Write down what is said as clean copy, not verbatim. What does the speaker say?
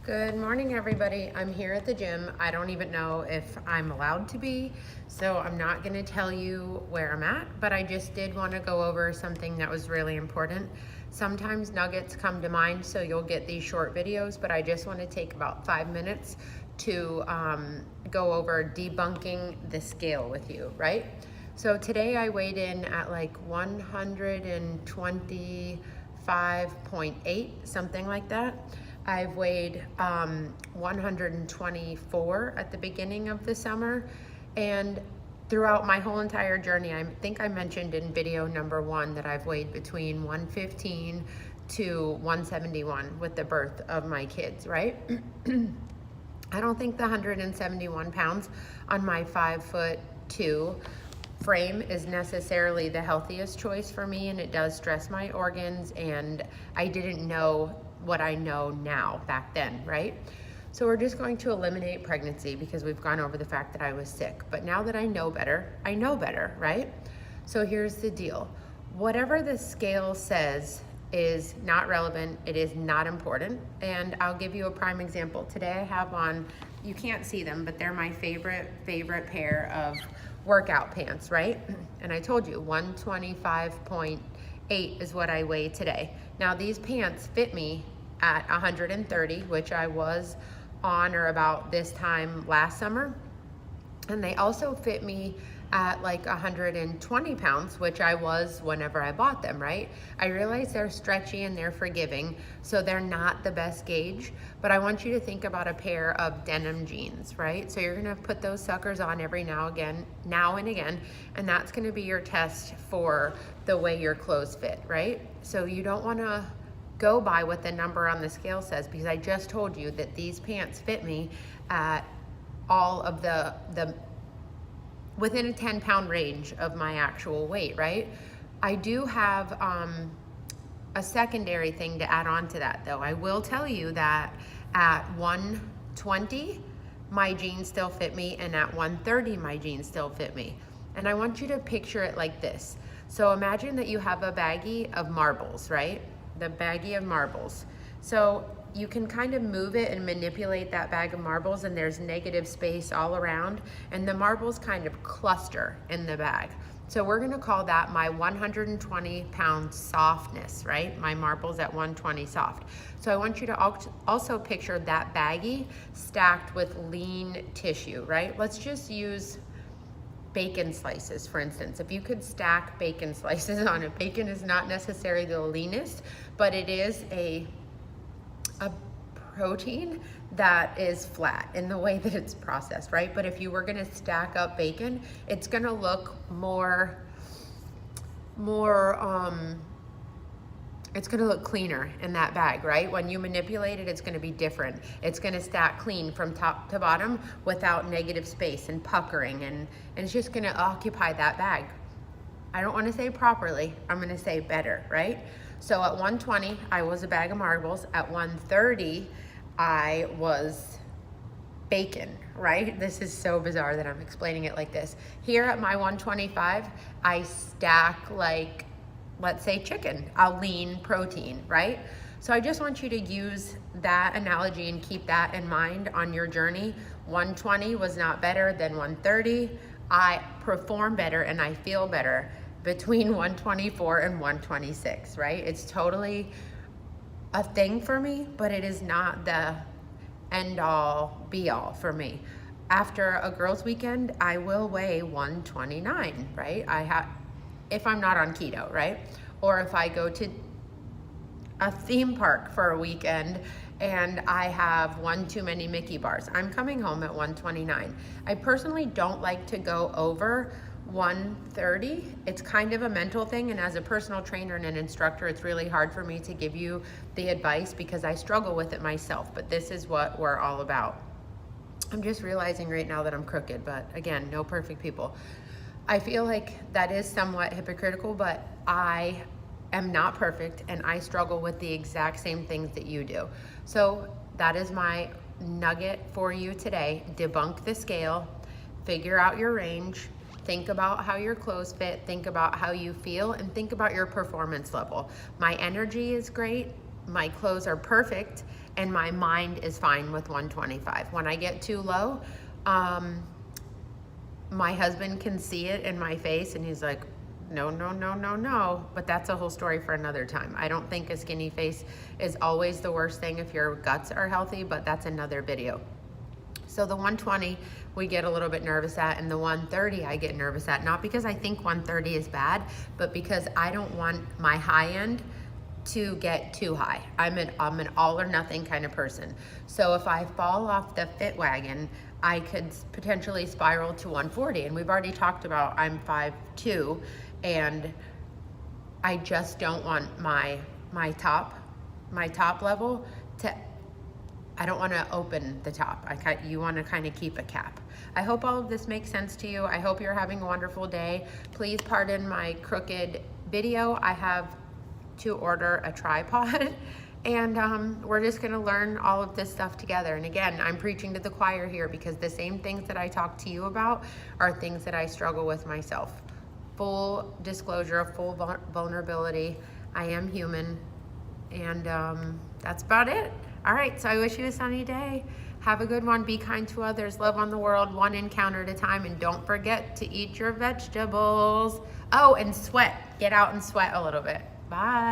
Good morning, everybody. I'm here at the gym. I don't even know if I'm allowed to be, so I'm not going to tell you where I'm at, but I just did want to go over something that was really important. Sometimes nuggets come to mind, so you'll get these short videos, but I just want to take about 5 minutes to go over debunking the scale with you, right? So today I weighed in at like 125.8, something like that. I've weighed 124 at the beginning of the summer, and throughout my whole entire journey, I think I mentioned in video number 1 that I've weighed between 115 to 171 with the birth of my kids, right? I don't think the 171 pounds on my 5'2" frame is necessarily the healthiest choice for me, and it does stress my organs, and I didn't know what I know now back then, right? So we're just going to eliminate pregnancy because we've gone over the fact that I was sick. But now that I know better, right? So here's the deal. Whatever the scale says is not relevant, it is not important. And I'll give you a prime example. Today I have on, you can't see them, but they're my favorite pair of workout pants, right? And I told you 125.8 is what I weigh today. Now these pants fit me at 130, which I was on or about this time last summer. And they also fit me at like 120 pounds, which I was whenever I bought them, right? I realize they're stretchy and they're forgiving, so they're not the best gauge, but I want you to think about a pair of denim jeans, right? So you're gonna put those suckers on every now and again, and that's gonna be your test for the way your clothes fit, right? So you don't wanna go by what the number on the scale says, because I just told you that these pants fit me at all of the within a 10-pound range of my actual weight, right? I do have a secondary thing to add on to that, though. I will tell you that at 120, my jeans still fit me, and at 130, my jeans still fit me. And I want you to picture it like this. So imagine that you have a baggie of marbles, right? The baggie of marbles. So you can kind of move it and manipulate that bag of marbles, and there's negative space all around, and the marbles kind of cluster in the bag. So we're gonna call that my 120-pound softness, right? My marbles at 120 soft. So I want you to also picture that baggie stacked with lean tissue, right? Let's just use bacon slices, for instance. If you could stack bacon slices on it, bacon is not necessarily the leanest, but it is a protein that is flat in the way that it's processed, right? But if you were gonna stack up bacon, it's gonna look it's gonna look cleaner in that bag, right? When you manipulate it, it's gonna be different. It's gonna stack clean from top to bottom without negative space and puckering, and it's just gonna occupy that bag. I don't wanna say properly, I'm gonna say better, right? So at 120, I was a bag of marbles. At 130, I was bacon, right? This is so bizarre that I'm explaining it like this. Here at my 125, I stack like, let's say chicken, a lean protein, right? So I just want you to use that analogy and keep that in mind on your journey. 120 was not better than 130. I perform better and I feel better between 124 and 126, right? It's totally a thing for me, but it is not the end all be all for me. After a girls' weekend, I will weigh 129, right? If I'm not on keto, right? Or if I go to a theme park for a weekend and I have one too many Mickey bars, I'm coming home at 129. I personally don't like to go over 130. It's kind of a mental thing, and as a personal trainer and an instructor, it's really hard for me to give you the advice because I struggle with it myself, but this is what we're all about. I'm just realizing right now that I'm crooked, but again, no perfect people. I feel like that is somewhat hypocritical, but I am not perfect and I struggle with the exact same things that you do. So that is my nugget for you today. Debunk the scale, figure out your range, think about how your clothes fit, think about how you feel, and think about your performance level. My energy is great, my clothes are perfect, and my mind is fine with 125. When I get too low, my husband can see it in my face and he's like, no, no, no, no, no. But that's a whole story for another time. I don't think a skinny face is always the worst thing if your guts are healthy, but that's another video. So the 120 we get a little bit nervous at, and the 130 I get nervous at, not because I think 130 is bad, but because I don't want my high end to get too high. I'm an all or nothing kind of person. So if I fall off the fit wagon, I could potentially spiral to 140. And we've already talked about I'm 5'2", and I just don't want my top level to, I don't want to open the top. You want to kind of keep a cap. I hope all of this makes sense to you. I hope you're having a wonderful day. Please pardon my crooked video. I have to order a tripod and we're just going to learn all of this stuff together. And again, I'm preaching to the choir here because the same things that I talk to you about are things that I struggle with myself. Full disclosure, full vulnerability. I am human, and that's about it. All right, so I wish you a sunny day. Have a good one. Be kind to others. Love on the world, one encounter at a time. And don't forget to eat your vegetables. Oh, and sweat. Get out and sweat a little bit. Bye.